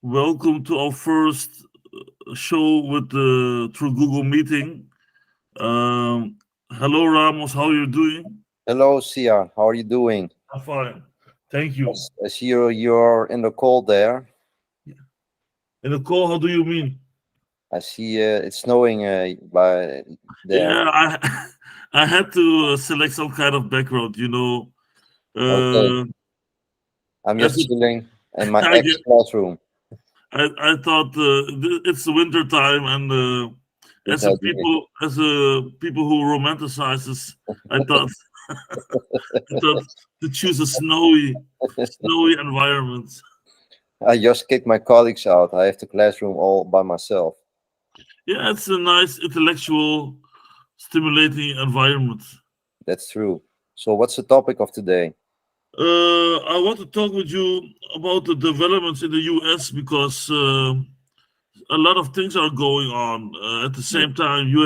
Welcome to our first show with through Google Meeting. Hello, Ramos. How are you doing? Hello, Sia. How are you doing? I'm fine. Thank you. I see you're in the cold there. In the call, how do you mean? I see it's snowing by there. Yeah, I I had to select some kind of background. Okay. Uh, I'm as just it, chilling in my I get, ex-classroom. I thought it's the winter time, and Exactly. as a people who romanticizes, I thought I thought to choose a snowy environment. I just kicked my colleagues out. I have the classroom all by myself. Yeah, it's a nice intellectual, stimulating environment. That's true. So what's the topic of today? I want to talk with you about the developments in the U.S. because a lot of things are going on at the Mm, same time. You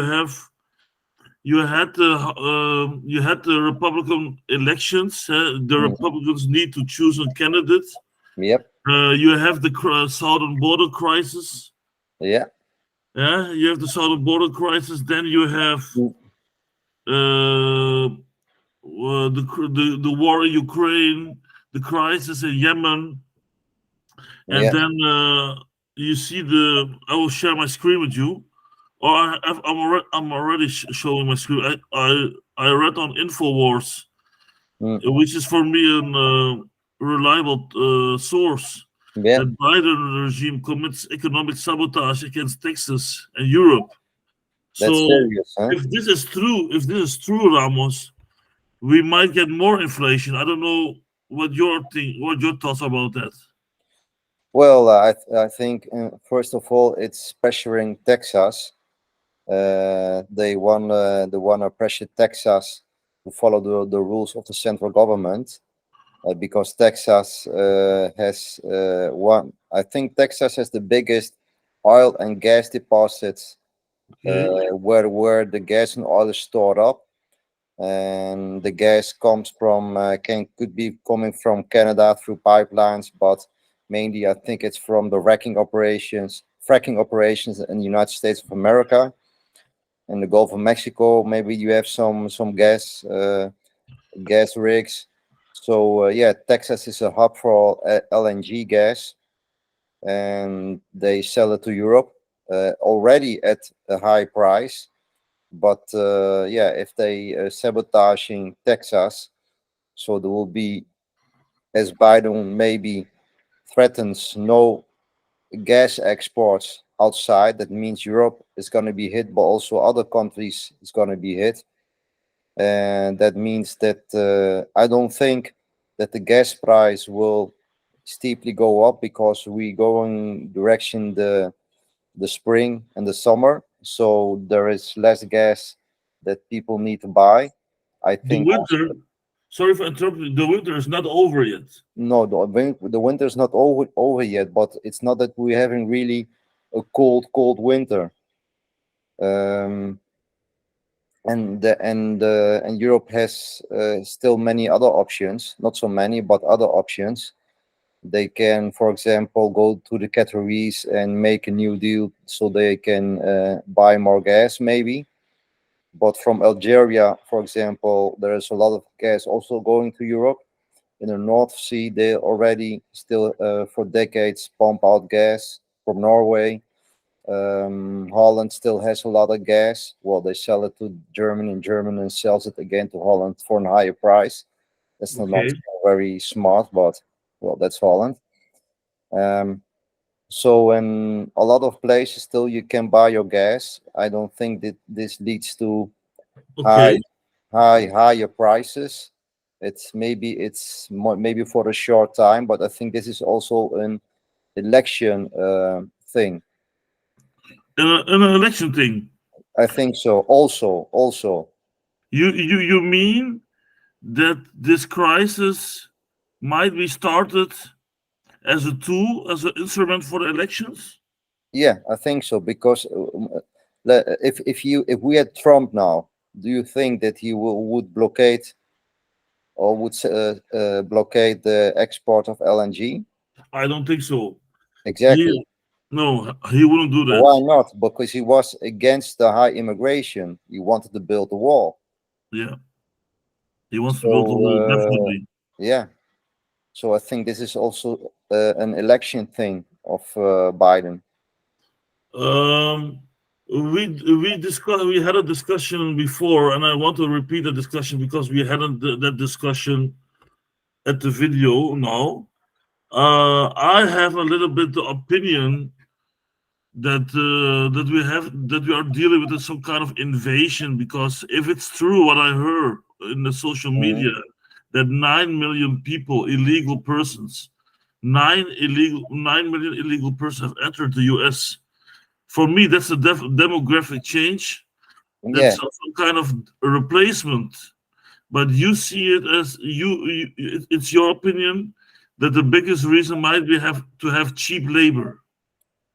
had the Republican elections. The mm. Republicans need to choose a candidate. Yep. You have the southern border crisis. Yeah. Yeah, you have the southern border crisis. Then you have Mm. uh, the war in Ukraine, the crisis in Yemen, and Yeah. then you see the. I will share my screen with you, or I'm already showing my screen. I read on Infowars, Mm. which is for me a reliable source, Yeah. that Biden regime commits economic sabotage against Texas and Europe. That's So serious, huh? if this is true, Ramos, we might get more inflation. I don't know what your thoughts about that. Well, I think first of all it's pressuring Texas. They want to pressure Texas to follow the rules of the central government because Texas has one. I think Texas has the biggest oil and gas deposits Okay, where the gas and oil is stored up, and the gas comes from can could be coming from Canada through pipelines, but mainly I think it's from the fracking operations in the United States of America in the Gulf of Mexico. Maybe you have some gas rigs. So yeah, Texas is a hub for LNG gas, and they sell it to Europe already at a high price. But yeah, if they sabotaging Texas, so there will be, as Biden maybe threatens, no gas exports outside. That means Europe is going to be hit, but also other countries is going to be hit. And that means that I don't think that the gas price will steeply go up because we going direction the spring and the summer, so there is less gas that people need to buy. I the think also, winter. Sorry for interrupting. The winter is not over yet. no, the winter is not over yet, but it's not that we're having really a cold winter. Um, and Europe has still many other options, not so many, but other options. They can, for example, go to the Qataris and make a new deal so they can buy more gas, maybe. But from Algeria, for example, there is a lot of gas also going to Europe. In the North Sea, they already still for decades pump out gas from Norway. Holland still has a lot of gas. Well, they sell it to Germany, and Germany sells it again to Holland for a higher price. That's not Okay. very smart, but well, that's Holland. Um, so in a lot of places, still you can buy your gas. I don't think that this leads to high, Okay. higher prices. Maybe for a short time, but I think this is also an election thing. An election thing. I think so. Also, You mean that this crisis might be started as a tool, as an instrument for the elections? yeah, I think so because if we had Trump now, do you think that he would blockade or would blockade the export of LNG? I don't think so. Exactly. He no, he wouldn't do that. Why not? Because he was against the high immigration. He wanted to build a wall. Yeah, he wants to build a So wall definitely. yeah. So I think this is also an election thing of Biden. Um, we had a discussion before, and I want to repeat the discussion because we hadn't that discussion at the video now. I have a little bit the opinion that we are dealing with some kind of invasion, because if it's true what I heard in the social Mhm. media that 9 million people, illegal persons, 9 million illegal persons have entered the U.S. For me, that's a demographic change. That's Yeah, some kind of replacement. But you see it as it's your opinion that the biggest reason might be have to have cheap labor.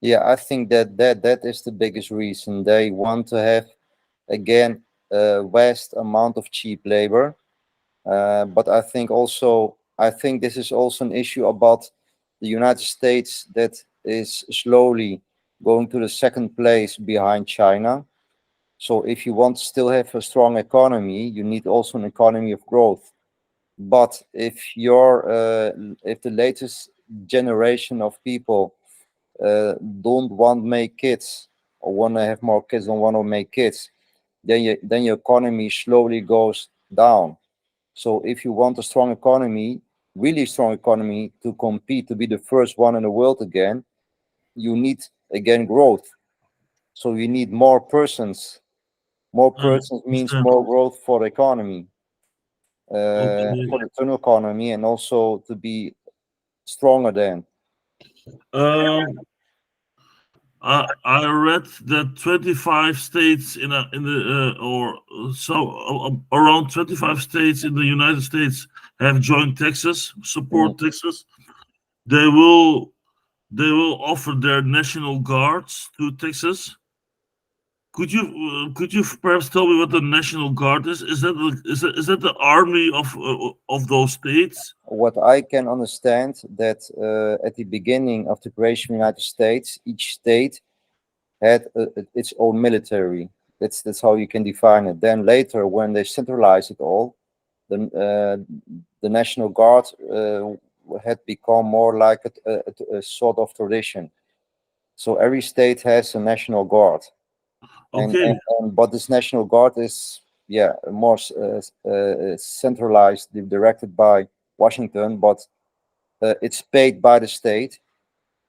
yeah. I think that is the biggest reason they want to have again a vast amount of cheap labor. But I think this is also an issue about the United States that is slowly going to the second place behind China. So if you want to still have a strong economy, you need also an economy of growth. But if the latest generation of people don't want to make kids or want to have more kids, don't want to make kids, then your economy slowly goes down. So if you want a strong economy, really strong economy to compete to be the first one in the world again, you need again growth. So you need more persons. More I persons means understand. more growth for the economy, Okay. for the internal economy, and also to be stronger than. Um, I read that 25 states in the or so around 25 states in the United States have joined Texas, Mm. support Texas. They will they will offer their national guards to Texas. Could you perhaps tell me what the National Guard is? Is that the army of those states? What I can understand that at the beginning of the creation of the United States, each state had its own military. That's how you can define it. Then later, when they centralized it all, the National Guard had become more like a sort of tradition. So every state has a National Guard, Okay, and but this National Guard is more centralized, directed by Washington, but it's paid by the state.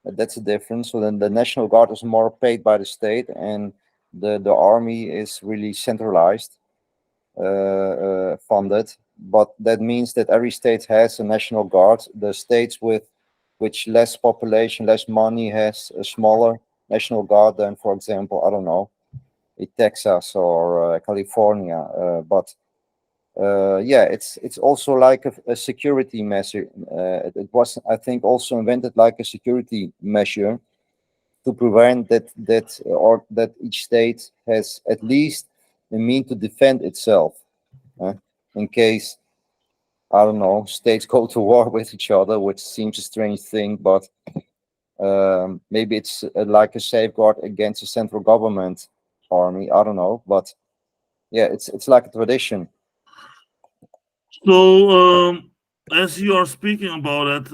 That's the difference. So then the National Guard is more paid by the state, and the army is really centralized, funded. But that means that every state has a National Guard. The states with which less population, less money, has a smaller National Guard than, for example, I don't know, in Texas or California. But yeah, it's also like a security measure. It was, I think, also invented like a security measure to prevent that each state has at least a mean to defend itself, uh, in case, I don't know, states go to war with each other, which seems a strange thing, but maybe it's like a safeguard against a central government army. I don't know, but yeah, it's like a tradition. so as you are speaking about it,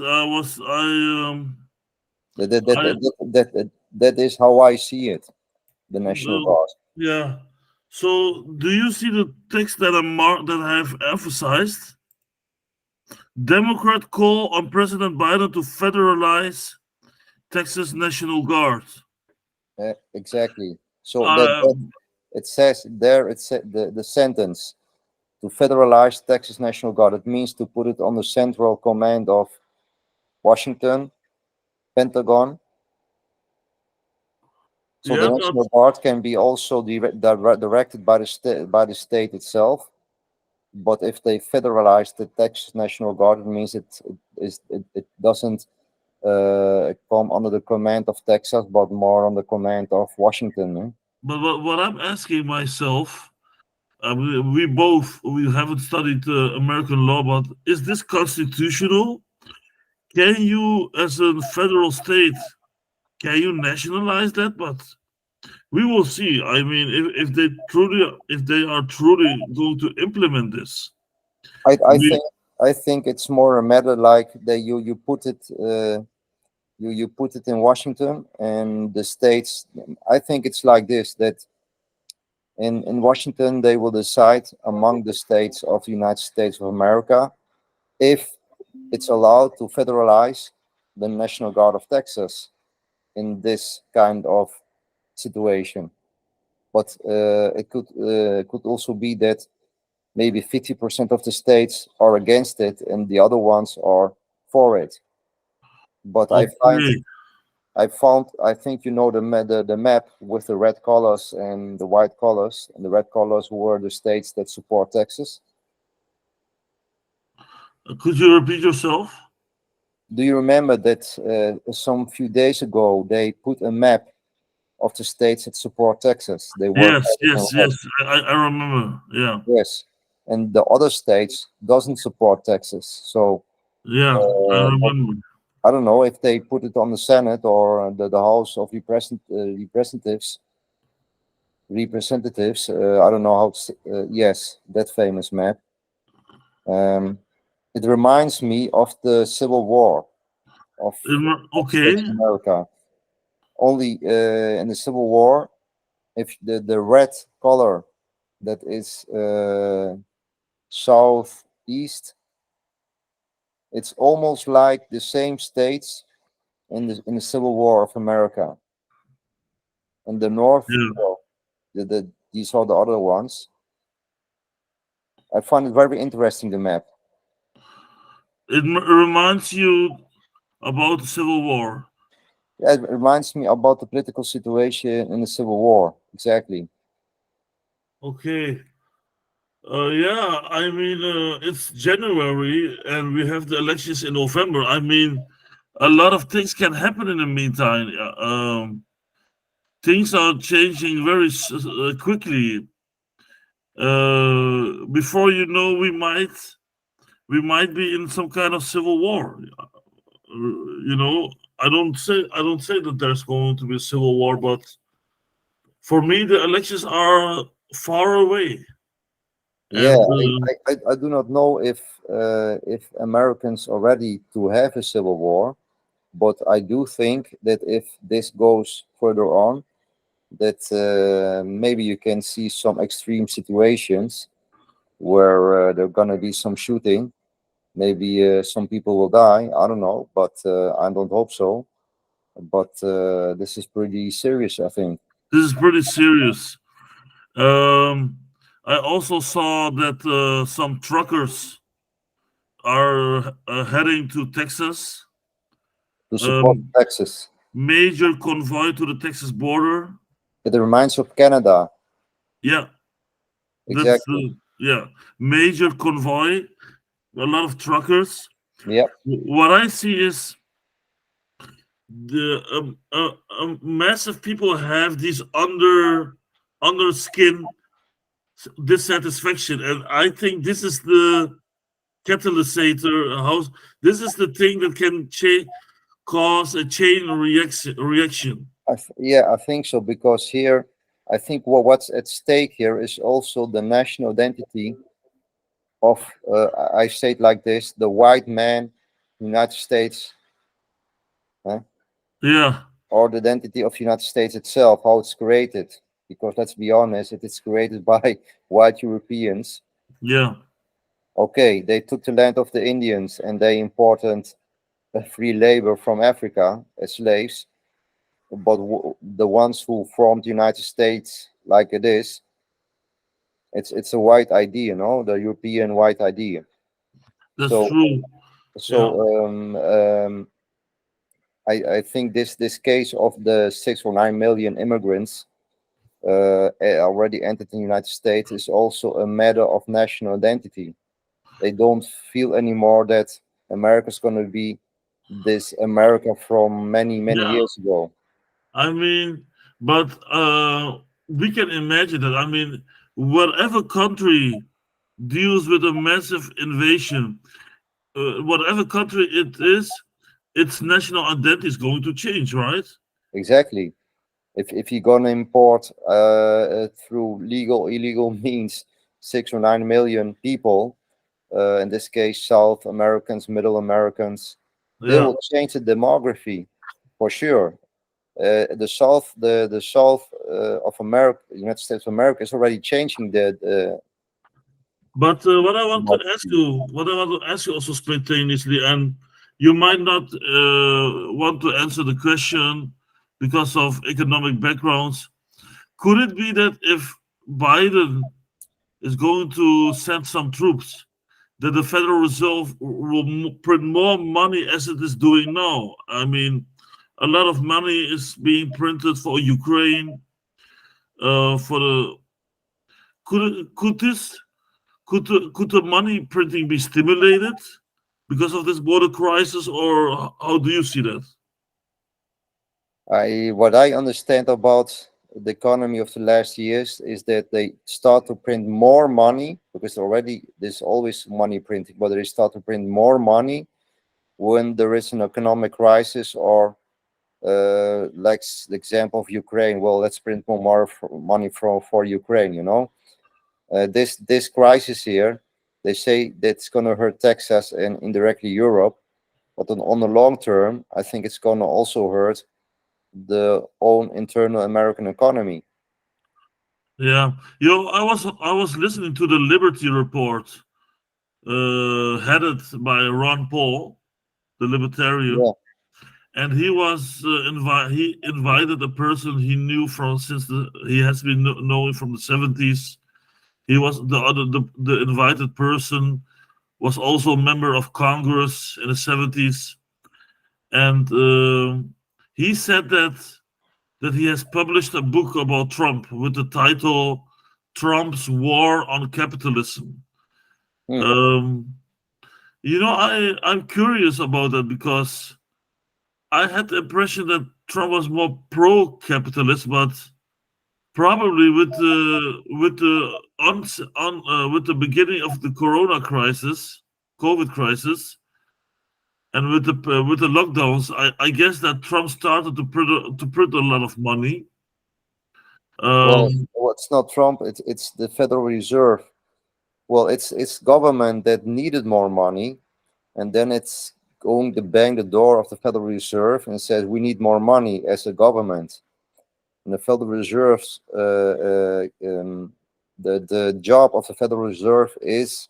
That that that I that, that, that, that is how I see it. The National uh, Guard. yeah. So do you see the text that that I have emphasized? Democrat call on President Biden to federalize Texas National Guard. Exactly. So Uh, it says there, the sentence to federalize Texas National Guard. It means to put it on the central command of Washington, Pentagon. So the yeah, National Guard can be also directed by the state itself. But if they federalize the Texas National Guard, it means it doesn't come under the command of Texas, but more on the command of Washington. Eh? but what I'm asking myself, we haven't studied American law, but is this constitutional? Can you, as a federal state, can you nationalize that? But we will see. I mean, if they are truly going to implement this, I, I we think I think it's more a matter like that you put it you put it in Washington and the states. I think it's like this, that in Washington they will decide among the states of the United States of America if it's allowed to federalize the National Guard of Texas in this kind of situation. But it could also be that maybe 50% of the states are against it and the other ones are for it. But okay. I think you know the map with the red colors and the white colors, and the red colors were the states that support Texas. Could you repeat yourself? Do you remember that some few days ago they put a map of the states that support Texas? They were Yes, colored in yes, red. yes. I remember. Yeah, Yes, and the other states doesn't support Texas. So yeah. I but remember. I don't know if they put it on the Senate or the House of Representatives. I don't know how. Yes, that famous map. Um, it reminds me of the Civil War of United States Okay. of America. Only in the Civil War, if the red color that is southeast, it's almost like the same states in the Civil War of America. In the north, Yeah. well, these are the other ones. I find it very interesting, the map. Reminds you about the Civil War. Yeah, it reminds me about the political situation in the Civil War. Exactly. Okay. Yeah. I mean, it's January and we have the elections in November. I mean, a lot of things can happen in the meantime. Things are changing very quickly. Before you know, we might be in some kind of civil war. You know, I don't say that there's going to be a civil war, but for me, the elections are far away, Yeah, and I do not know if Americans are ready to have a civil war, but I do think that if this goes further on, that maybe you can see some extreme situations where there gonna be some shooting. Maybe some people will die. I don't know, but I don't hope so. But this is pretty serious, I think. this is pretty serious. Um, I also saw that some truckers are heading to Texas. To support Um, Texas. Major convoy to the Texas border. It reminds of Canada. Yeah, that's Exactly. yeah, major convoy. A lot of truckers. Yep. What I see is the massive people have these under skin dissatisfaction, and I think this is the catalysator. How this is the thing that can cause a chain reaction. Yeah, I think so because here, I think what's at stake here is also the national identity of. I say it like this: the white man, United States, huh? Yeah, Or the identity of United States itself, how it's created. Because let's be honest, it is created by white Europeans. yeah, Okay, they took the land of the Indians and they imported free labor from Africa as slaves. But the ones who formed the United States like it is, it's a white idea, the European white idea. that's So true. Yeah, so I think this case of the 6 or 9 million immigrants already entered the United States is also a matter of national identity. They don't feel anymore that America's going to be this America from many yeah. years ago. I mean, but we can imagine that. I mean, whatever country deals with a massive invasion, whatever country it is, its national identity is going to change, right? exactly. If you're gonna import through legal illegal means 6 or 9 million people, in this case South Americans, Middle Americans, they Yeah, will change the demography for sure. The South of America, United States of America, is already changing the but what I want to ask demography. you, what I want to ask you also spontaneously, and you might not want to answer the question because of economic backgrounds. Could it be that if Biden is going to send some troops, that the Federal Reserve will print more money as it is doing now? I mean, a lot of money is being printed for Ukraine. For the could this could the money printing be stimulated because of this border crisis, or how do you see that? I What I understand about the economy of the last years is that they start to print more money, because already there's always money printing, but they start to print more money when there is an economic crisis, or like the example of Ukraine. Well, let's print money for Ukraine. This crisis here, they say that's going to hurt Texas and indirectly Europe, but on the long term, I think it's going to also hurt the own internal American economy. Yeah, I was listening to the Liberty Report, headed by Ron Paul, the Yeah. libertarian, and he invited a person he knew from since he has been knowing from the 70s. He was the invited person was also a member of Congress in the 70s, and he said that he has published a book about Trump with the title "Trump's War on Capitalism." Hmm. Um, I'm curious about that because I had the impression that Trump was more pro-capitalist, but probably with the beginning of the Corona crisis, COVID crisis, and with the lockdowns, I guess that Trump started to print a lot of money. Um, Well, it's not Trump. It's the Federal Reserve. Well, it's government that needed more money, and then it's going to bang the door of the Federal Reserve and says we need more money as a government. And the Federal Reserve's the job of the Federal Reserve is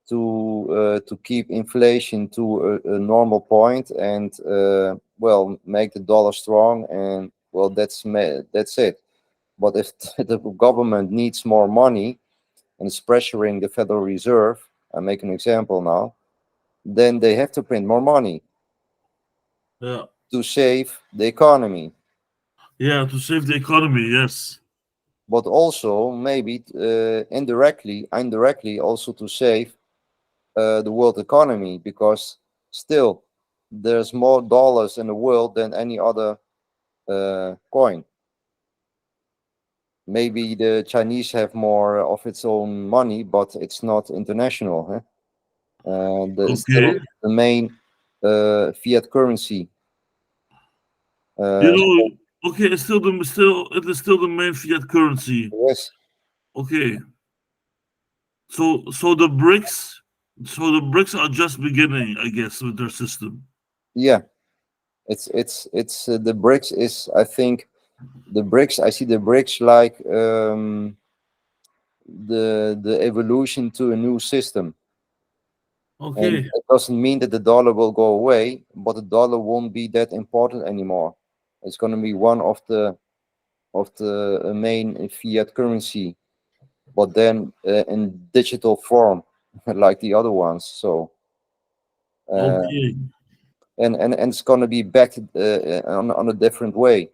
to keep inflation to a normal point, and well, make the dollar strong, and well, that's it. But if the government needs more money and is pressuring the Federal Reserve, I make an example now, then they have to print more money yeah, to save the economy, yeah, to save the economy. Yes. but also maybe indirectly also to save the world economy, because still there's more dollars in the world than any other coin. Maybe the Chinese have more of its own money, but it's not international. Huh? It's still Okay. the main fiat currency. You Uh, know, okay, it is still the main fiat currency. yes, Okay. So the BRICS are just beginning, I guess, with their system. yeah, it's the BRICS is, I think, the BRICS. I see the BRICS like the evolution to a new system. And Okay. it doesn't mean that the dollar will go away, but the dollar won't be that important anymore. It's going to be one of the main fiat currency, but then in digital form, like the other ones. So uh, Okay. and it's going to be backed on a different way.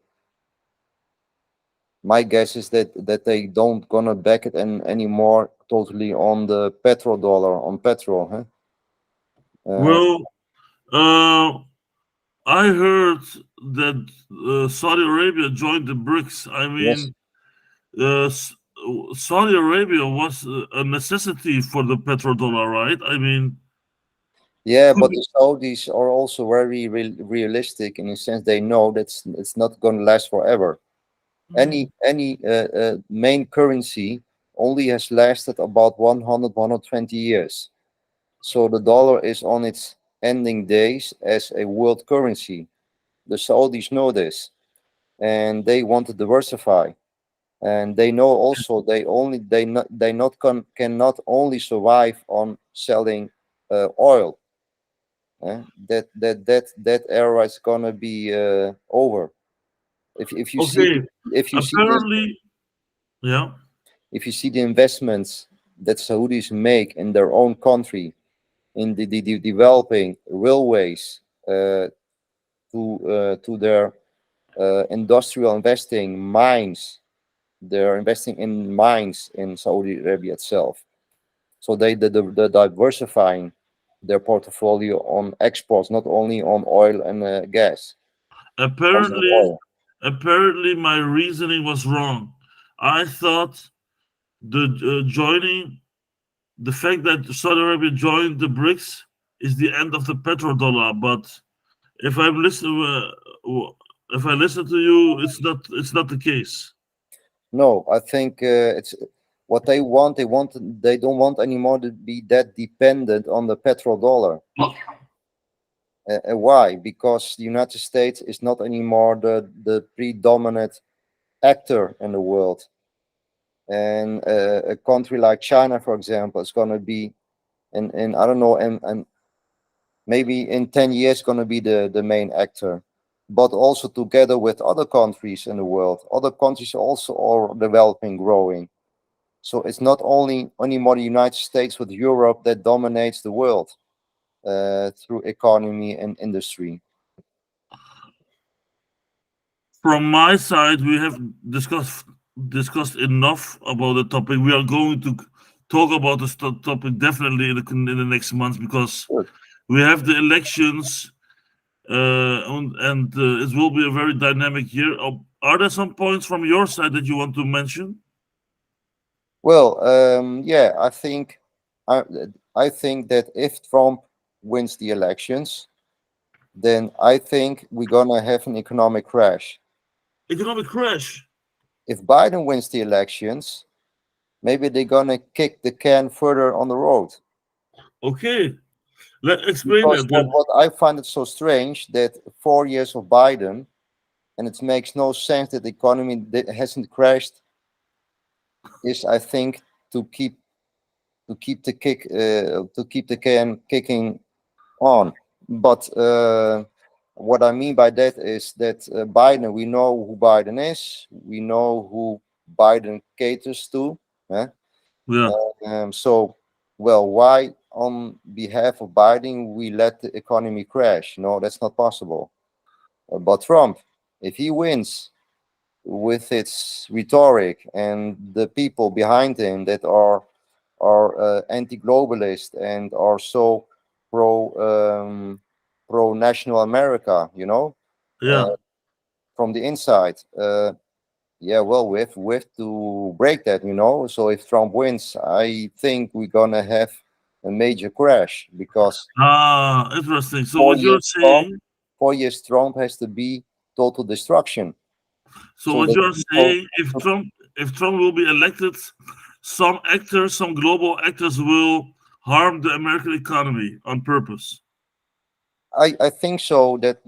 My guess is that they don't gonna back it anymore totally on the petrodollar, on petrol. Huh? Well, uh, I heard that Saudi Arabia joined the BRICS. I Yes. mean, uh, S- Saudi Arabia was a necessity for the petrodollar, right? I mean, Yeah, but Could- the Saudis are also very realistic in the sense they know that's it's not going to last forever. Any main currency only has lasted about 100 years. So the dollar is on its ending days as a world currency. The Saudis know this, and they want to diversify. And they know also they not cannot only survive on selling oil. That era is gonna be over. If you see okay, if you see the apparently, yeah, if you see the investments that Saudis make in their own country in the developing railways to their industrial investing mines. They're investing in mines in Saudi Arabia itself. So the diversifying their portfolio on exports, not only on oil and gas, also on apparently, oil. apparently, my reasoning was wrong. I thought the joining, the fact that Saudi Arabia joined the BRICS is the end of the petrodollar. But if I'm listen, if I listen to you, it's not the case. No, I think it's what they want. They don't want anymore to be that dependent on the petrodollar. Why? Because the United States is not anymore the predominant actor in the world. And a country like China, for example, is going to be, in I don't know, and maybe in 10 years, going to be the main actor. But also together with other countries in the world, other countries also are developing, growing. So it's not only anymore the United States, but Europe that dominates the world through economy and industry. From my side, we have discussed enough about the topic. We are going to talk about this topic definitely in the next months because Good. we have the elections, and it will be a very dynamic year. Are there some points from your side that you want to mention? Well, yeah, I, I think that if Trump wins the elections, then I think we're gonna have an economic crash. Economic crash. If Biden wins the elections, maybe they're gonna kick the can further on the road. Okay, let's explain Because that then. what I find it so strange that 4 years of Biden, and it makes no sense that the economy that hasn't crashed, is I think to keep to keep the can kicking on. But what I mean by that is that Biden, we know who Biden is, we know who Biden caters to. eh? Yeah, So, well, why on behalf of Biden we let the economy crash? No, that's not possible. But Trump, if he wins with its rhetoric and the people behind him that are anti-globalist and are so pro pro national America, uh, yeah. from the inside. Yeah, well, we have to break that, So if Trump wins, I think we're gonna have a major crash because Ah, interesting. So four what you're years Trump, saying, 4 years Trump has to be total destruction. so So what the you're people, saying, if Trump will be elected, some actors, some global actors will harm the American economy on purpose. I think so that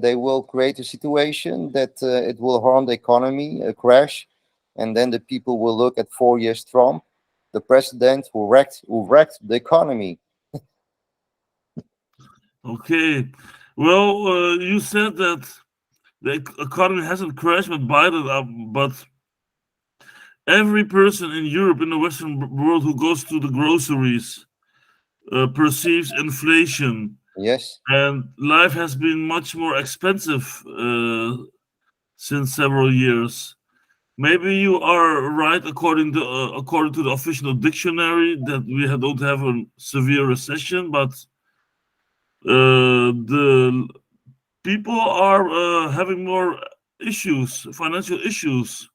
they will create a situation that it will harm the economy, a crash, and then the people will look at 4 years Trump, the president who wrecked the economy. Okay. Well, you said that the economy hasn't crashed with Biden, but every person in Europe, in the Western world, who goes to the groceries perceives inflation, Yes. and life has been much more expensive since several years. Maybe you are right according to the official dictionary that don't have a severe recession, but the people are having more issues, financial issues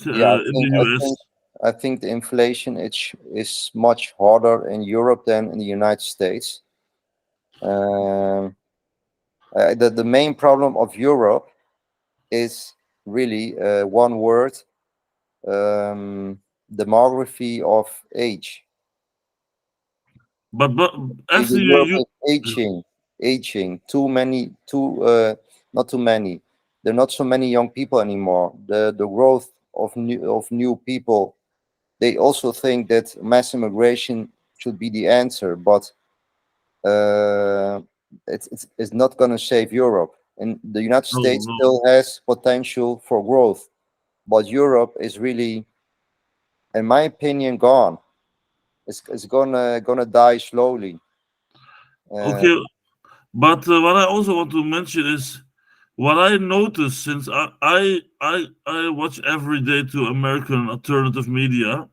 Yeah, I in the think I think US. I think the inflation is much harder in Europe than in the United States. Um, the main problem of Europe is really one word: demography of age. But actually, Europe you is aging. Too many, not too many. There are not so many young people anymore. The growth of new people. They also think that mass immigration should be the answer, but uh, it's not going to save Europe. And the United no, States no. still has potential for growth, but Europe is really, in my opinion, gone. It's gonna die slowly. Uh, Okay, but what I also want to mention is what I noticed since I watch every day to American alternative media,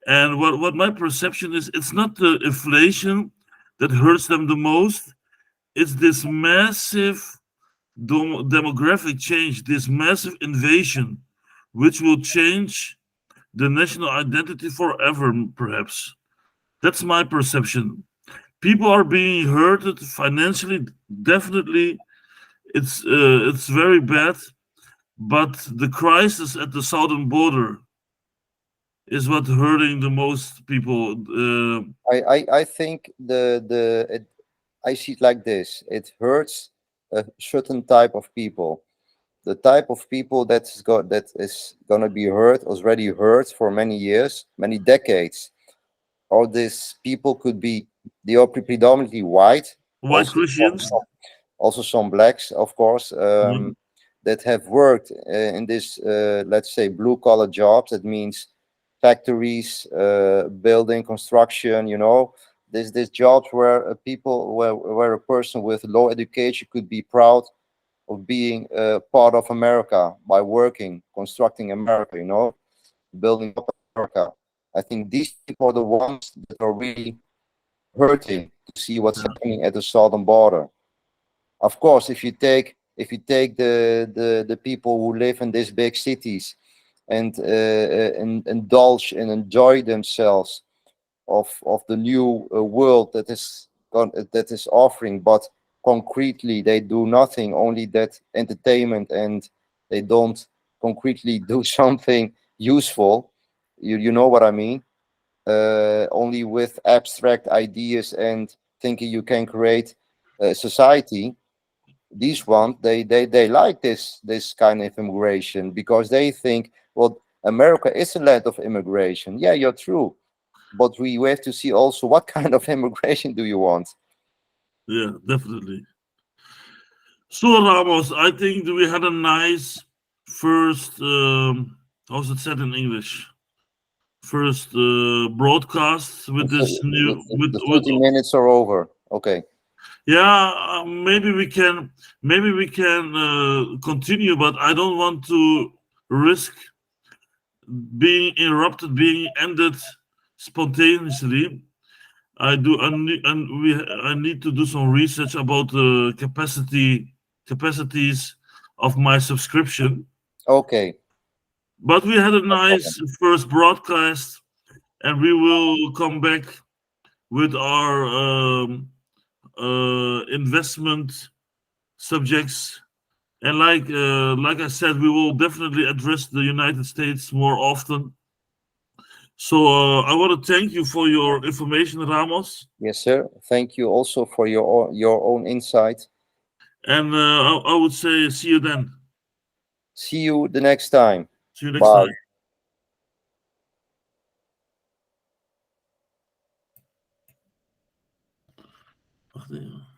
and what my perception is, it's not the inflation that hurts them the most. It's this massive demographic change, this massive invasion, which will change the national identity forever, perhaps. That's my perception. People are being hurted financially, definitely. It's very bad, but the crisis at the southern border is what hurting the most people. I think I see it like this. It hurts a certain type of people. The type of people that is gonna be hurt, already hurt for many years, many decades. All these people could be, they are predominantly white, White also Christians. also some blacks, of course, Mhm. that have worked in this, let's say, blue collar jobs. That means factories, building, construction. This jobs where where a person with low education could be proud of being part of America by working, constructing America. Building up America. I think these people are the ones that are really hurting to see what's happening at the southern border. Of course, if you take the people who live in these big cities and indulge and enjoy themselves of the new world that is offering, but concretely they do nothing, only that entertainment, and they don't concretely do something useful. You know what I mean? Only with abstract ideas and thinking you can create a society. These ones, they like this kind of immigration because they think, well, America is a land of immigration. Yeah, you're true, but we have to see also what kind of immigration do you want. Yeah, definitely. So Ramos, I think that we had a nice first. How's it said in English? First broadcast with So this new the with 30 minutes are over. Okay. yeah, maybe we can continue, but I don't want to risk being interrupted, being ended spontaneously. I need to do some research about the capacities of my subscription. Okay. But we had a No problem. nice first broadcast, and we will come back with our investment subjects. And like I said, we will definitely address the United States more often. So I want to thank you for your information, Ramos, Yes, sir. Thank you also for your own insight. and I would say see you then. See you the next time. See you next Bye. time. Wacht even.